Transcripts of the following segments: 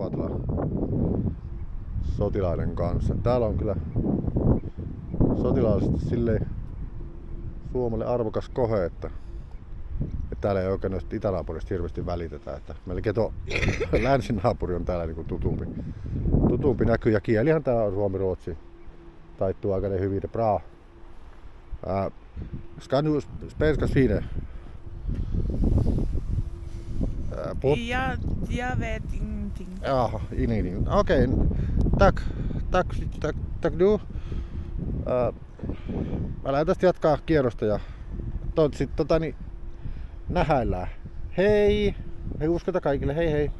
Paatila sotilaiden kanssa. Täällä on kyllä sotilaallisesti silleen Suomelle arvokas kohe, että täällä ei oikein noista itänaapurista hirveästi välitetä. Että melkein tuo länsinaapuri on täällä niinku tutumpi näkyy. Ja kielihän täällä on suomi-ruotsi. Taittuu aika hyvin. Bra. Ska du svenska fine? Jag vet ingenting. Jaha, ingenting. Okej. Tack du. Mä lähden tästä jatkaa kierrosta ja sit nähäillään. Hei! Hei uskota kaikille, hei hei!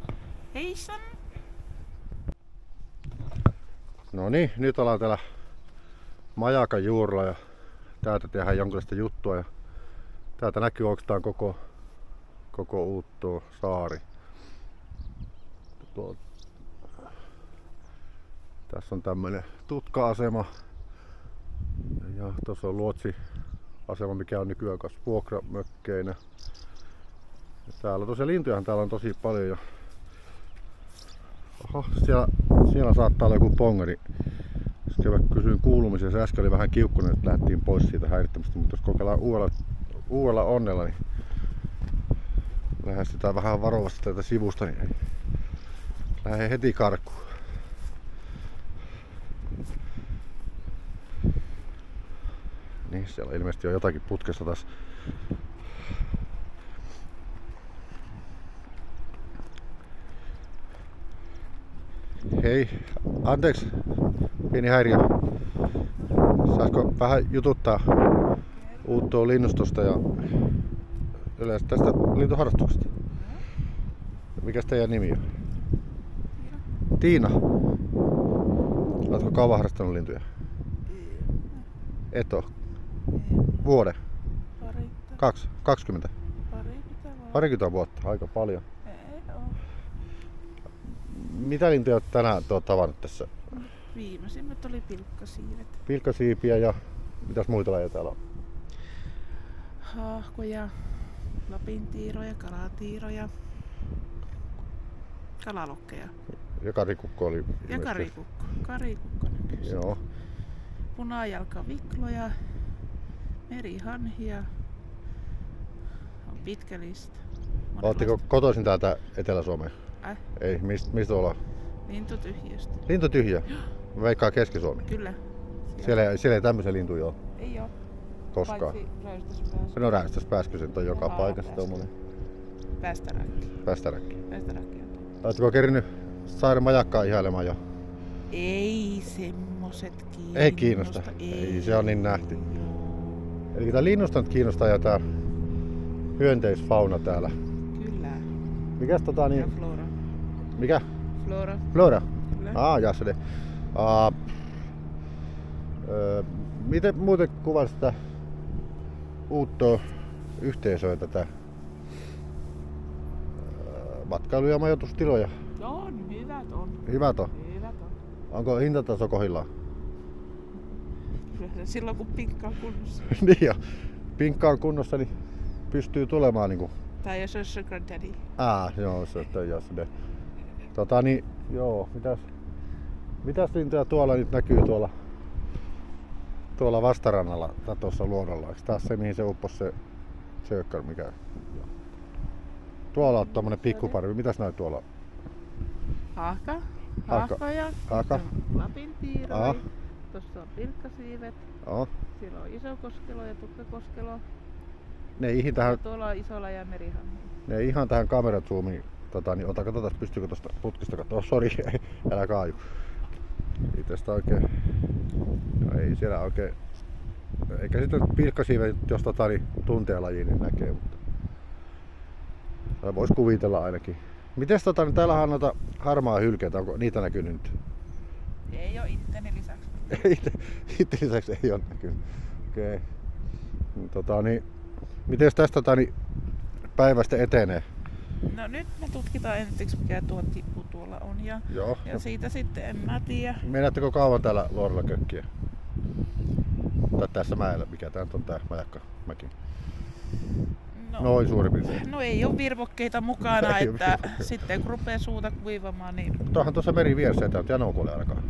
Heissan! No niin, nyt ollaan täällä majakan juurella ja täältä tehdään jonkinlaista juttua ja täältä näkyy oikeastaan koko Uutto saari. Tässä on tämmönen tutka-asema ja tuossa on luotsiasema, mikä on nykyään kanssa vuokramökkeinä. Ja täällä tosiaan lintujahan täällä on tosi paljon ja oho, siellä saattaa olla joku pongari. Äsken mä kysyin kuulumisia, se äsken oli vähän kiukkunen, että lähdettiin pois siitä häirittämistä, mutta jos kokeillaan uudella onnella, niin lähestytään vähän varovasti tätä sivusta, niin lähden heti karkuun. Niin, siellä ilmeisesti on jotakin putkessa tässä. Hei, anteeksi, pieni häiriö. Saisiko vähän jututtaa Uuttoon linnustosta ja yleensä tästä lintuharrastuksesta? Mikäs teidän nimi on? Tiina. Oletko kauan harrastanut lintuja? Et oo. Vuoden? 20? Parikymmentä vuotta, aika paljon. Mitä lintuja tänään olet tavannut tässä? Viimeisimmät oli pilkkasiivet. Pilkkasiipiä ja mitäs muita lajeja täällä on? Haahkoja, lapintiiroja, kalatiiroja, kalalokkeja. Ja karikukko oli ja karikukko näkyy. Joo. Punajalkavikloja, merihanhia, on pitkä lista. Oletteko kotoisin täältä Etelä-Suomeen? Ei, mistä ollaan? Lintutyhjiöstä. Lintutyhjiö? Veikkaa Keski-Suomi? Kyllä. Siellä ei tämmöisiä lintuja ole? Ei oo. Koskaan? Paitsi Räystäspäässä. No Räystäspäässä se on joka paikassa tommonen. Päästäräkki. Oletko kerinyt saada majakkaa ihailemaan jo? Ei semmoset kiinnosta. Ei kiinnosta? Ei, se on niin nähty. Eli tää linnusta nyt kiinnostaa ja tää hyönteisfauna täällä. Kyllä. Mikäs niin... Ja flora. Mikä? Flora. Kyllä. Jasne. Miten muuten kuvaisit tätä Uuttoa yhteisöä, tätä matkailu- ja majoitustiloja? On, hyvät on. Hyvät on? Onko hintataso kohdillaan? Silloin kun pinkka on kunnossa. Niin jo. Pinkka on kunnossa, niin pystyy tulemaan niinku. Tai jos on sugar daddy. Joo, se on jasne. Niin, joo, mitäs lintuja tuolla nyt näkyy tuolla vastarannalla tai tuossa luonnolla? Eikö taas se mihin se upposi se sökkär, mikä? Tuolla on tommonen pikkuparvi. Mitäs näin tuolla on? Haahka. Lapintiiroi. Tuossa on pilkkasiivet. Siellä on isokoskelo ja tukkakoskelo. Ja tuolla on isoläjä merihanhi. Ne ihan tähän kamerazoomiin. Katsotaan, pystyykö tuosta putkista katsoa. Sori, älä kaaju. Ei tästä oikein. No, ei siellä oikein. Eikä sitten pilkkasiivet, jos tuntee lajiin, niin näkee. Mutta vois kuvitella ainakin. Mites täällähän on noita harmaa hylkeitä, onko niitä näkynyt nyt? Ei oo itteni lisäksi. Itse lisäksi ei oo näkynyt. Okei. Mites tästä päivästä etenee? No nyt me tutkitaan ensiksi mikä tuo tippu tuolla on ja siitä sitten en mä tiedä. Menettekö kauan täällä luonnolla kökkiä? Tai tässä mäellä, mikä tää on tää majakkamäki? Noin suurin piirtein. No ei ole virvokkeita mukana, että sitten kun rupeaa suuta kuivamaan, niin... Mutta onhan tuossa meri vieressä, että Janokuolle ainakaan.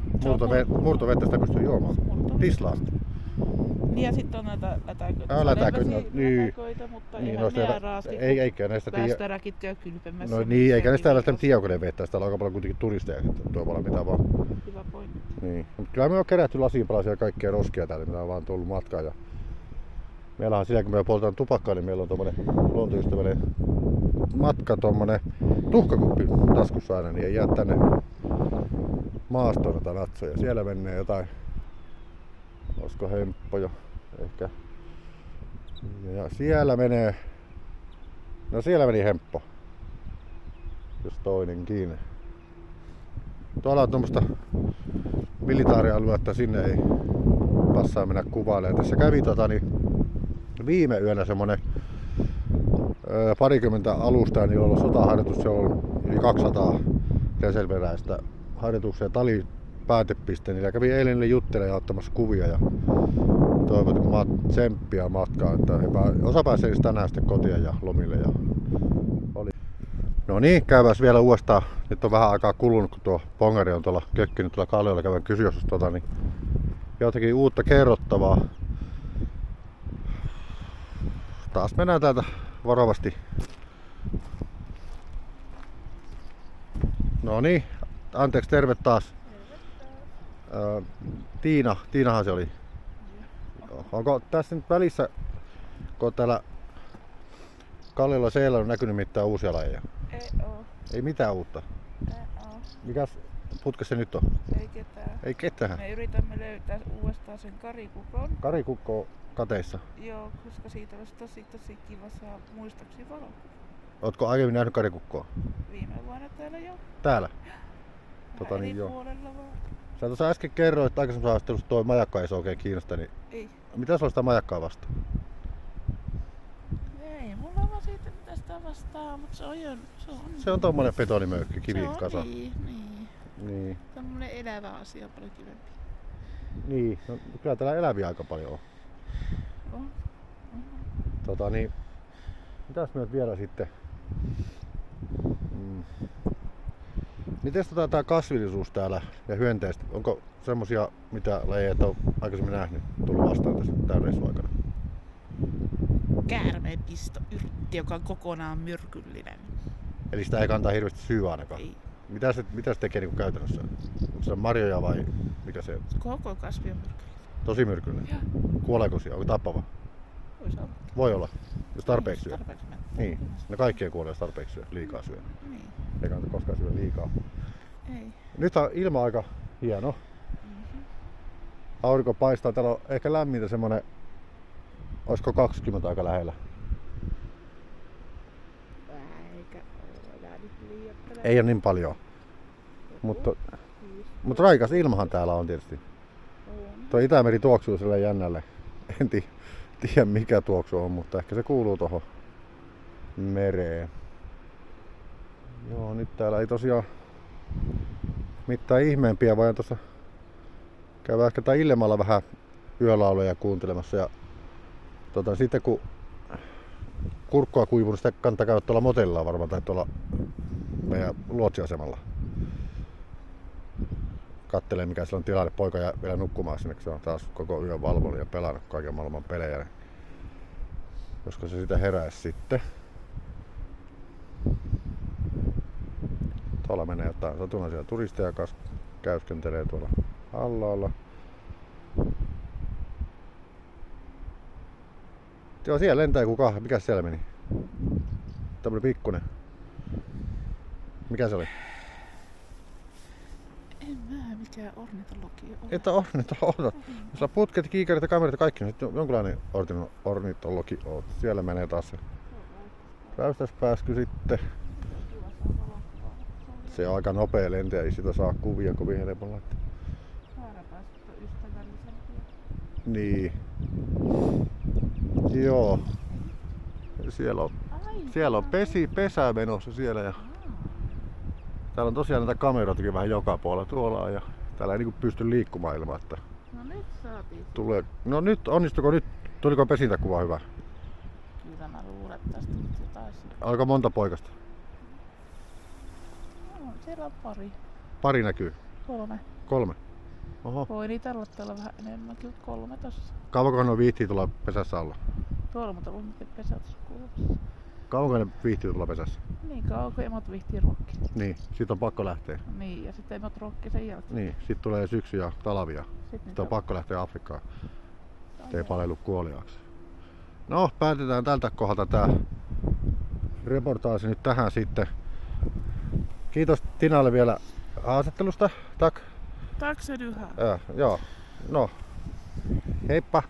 Murtovettä sitä pystyy juomaan. Tislaasta. Niin ja sitten on näitä lätäköitä. Lätäköitä, mutta niin, eihän meidän raasti, eikä näistä päästäräkit käy kylpemässä. No niin, eikä näistä täällä tiiakoneen vettä. Täällä on aika paljon kuitenkin turisteja, että tuo paljon mitä vaan. Hyvä pointti. Niin. Mutta kyllä me on kerätty lasinpalasia ja kaikkia roskia täällä, mitä on vaan tullut matkaan. Ja meillä on siellä, kun me poltetaan tupakkaa, niin meillä on tommonen luontoystävällinen matka, tommonen tuhkakuppi taskussa aina, niin ei jää tänne maastoon näitä natsoja. Siellä menee jotain, olisiko hemppoja ehkä. Ja siellä menee, no siellä meni hemppo, jos toinenkin. Tuolla on tuommoista militaarialuetta, sinne ei passaa mennä kuvailemaan. Tässä kävi viime yönä semmonen parikymmentä alustaa, niillä on ollut sotaharjoitus, se on yli 200 reserviläistä harjoituksia. Tämä oli päätepiste, niillä kävi eilen niille juttelemaan ja ottamassa kuvia ja toivotin tsemppiä matkaan, että osa pääsee tänään sitten kotiin ja lomille. Ja oli. No niin, käyväs vielä uudestaan. Nyt on vähän aikaa kulunut, kun tuo pongari on tuolla kökkinyt tuolla kalliolla, käydään kysyä jos niin jotakin uutta kerrottavaa. Taas mennään täältä varovasti. No niin, anteeksi, terve taas. Tiinahan se oli. Onko tässä nyt välissä, kun täällä kalliolla seellä on näkynyt mitään uusia lajeja? Ei oo. Ei mitään uutta? Ei oo. Mikäs putke se nyt on? Ei ketään. Ei ketään? Me yritämme löytää uudestaan sen karikukon. Karikukko kateissa? Joo, koska siitä olisi tosi kiva saa muistoksi valokuva. Ootko aiemmin nähnyt karikukkoa? Viime vuonna täällä jo. Täällä? Niin joo. Puolella vaan. Sä tuossa äsken kerroit, että aikaisemmassa haastattelussa tuo majakka ei se oikein kiinnosta, niin ei. Mitä sulla sitä majakkaa vastaan? Ei mulla vaan siitä mitä sitä vastaa, mutta se on tommonen betonimöykki, kivikasa. Niin. Tämmönen elävä asia paljon kivempi. Niin, no, kyllä täällä eläviä aika paljon on. Niin, mitäs me nyt vielä sitten? Miten tää kasvillisuus täällä ja hyönteistä? Onko semmosia, mitä lajeja on aikaisemmin nähnyt, tullut vastaan tässä tämän reissun aikana? Käärmeenpistoyrtti, joka on kokonaan myrkyllinen. Eli sitä ei kantaa hirveästi syy ainakaan? Ei. Mitä se tekee niin käytännössä? Onko se marjoja vai mikä se on? Koko kasvi on myrkyllinen. Tosi myrkyllinen? Joo. Kuoleeko siellä? Onko tappava? Voi olla. Jos tarpeeksi syö. Niin. No kaikkien kuolee, jos tarpeeksi syö. Liikaa syö. Niin. Ei kannata koskaan syödä liikaa. Ei. Nyt on ilma aika hieno. Mm-hmm. Aurinko paistaa. Täällä on ehkä lämmintä semmonen, olisiko 20 aika lähellä. Ei ole niin paljon. Mutta raikas ilmahan täällä on tietysti. Tuo Itämeri tuoksuu sille jännälle. En tiedä mikä tuoksu on, mutta ehkä se kuuluu tuohon mereen. Joo, nyt täällä ei tosiaan mitään ihmeempiä, vaan tuossa käydään ehkä tää Illemalla vähän yölauleja kuuntelemassa. Ja sitten kun kurkkoa kuivunut, sitä kannattaa käydä tuolla motellilla varmaan tai tuolla meidän luotsiasemalla. Kattelee mikä sillä on tilanne. Poika jää vielä nukkumaan sinne, se on taas koko yön valvonut ja pelannut kaiken maailman pelejä. Niin koska se sitä heräisi sitten. Tuolla menee jotain satunnaisia turisteja kanssa, käyskentelee tuolla alhaalla. Joo, siellä lentää joku kahvi. Mikäs siellä meni? Tämmönen pikkunen. Mikä se oli? En mä mikään ornitologi ole. Että ornitologi. Jos on putket, kiikarit ja kamerat ja kaikki, niin jonkinlainen ornitologi oot. Siellä menee taas se räystäspääsky sitten. Se on aika nopea lentäjä, ei sitä saa kuvia kovin helpolla. Haarapääskyt on ystävällisempiä. Niin. Joo. Siellä on pesää menossa siellä ja täällä on tosiaan näitä kameroitakin vähän joka puolella tuolla ja täällä ei niinku pysty liikkumaan ilman, että no nyt saatiin. No nyt, onnistuko nyt? Tuliko pesintäkuva hyvä? Kyllä mä luulen, että tästä tässä. Alko monta poikasta? No, siellä on pari. Pari näkyy? 3. 3? Oho. Voi niitä olla täällä vähän enemmänkin, mutta 3 tossa. Kauanko ne viihtii tulla pesässä olla? Tuolla on ollut niiden pesässä kuuluvassa. Kauanko ne viihtii tulla pesässä? Niin kauan kun emot viihtii ruokkia. Niin, sit on pakko lähteä. Niin, ja sitten emot ruokkii sen jälkeen. Niin, sit tulee syksy ja talvia. Sitten on pakko lähteä Afrikkaan. Ettei palelu kuoliaaksi. No, päätetään tältä kohdalta tää reportaasi nyt tähän sitten. Kiitos Tinalle vielä haastattelusta. Tack. Tack så du har. Joo. No. Heippa.